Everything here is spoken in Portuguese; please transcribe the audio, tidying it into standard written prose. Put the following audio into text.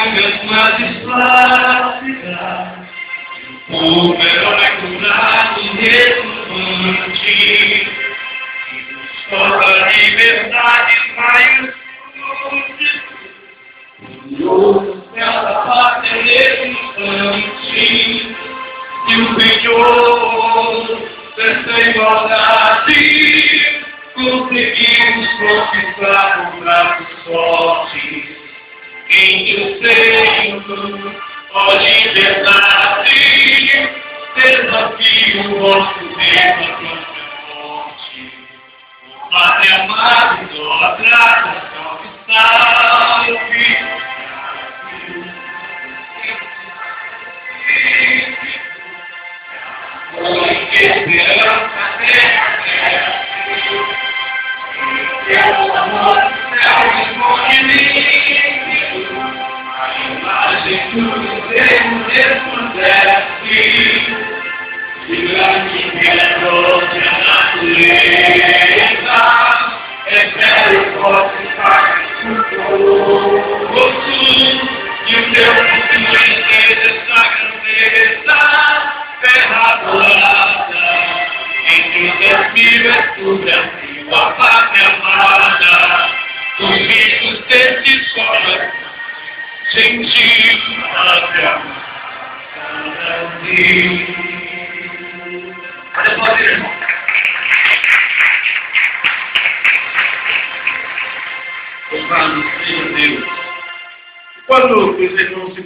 mangas mais esplásticas, o herói curado relevante, buscou a liberdade mais ela bater instante e o brilho dessa igualdade conseguimos conquistar com braços fortes em teu seio, ó liberdade, desafio o vosso Deus contra a morte. Pátria amada, idolatrada, conquistar o filho. Esperança terra, que o amor do céu responde a imagem que o Deus resplandece, de grande medrosa natureza, é velho e forte faz o e o teu continente dessa grandeza, terra dourada, entre os espíritos do Brasil, a pátria amada, os bichos desse solo, sentir pátria amada. Olha só, irmão. Louvado seja Deus. Quando os irmãos se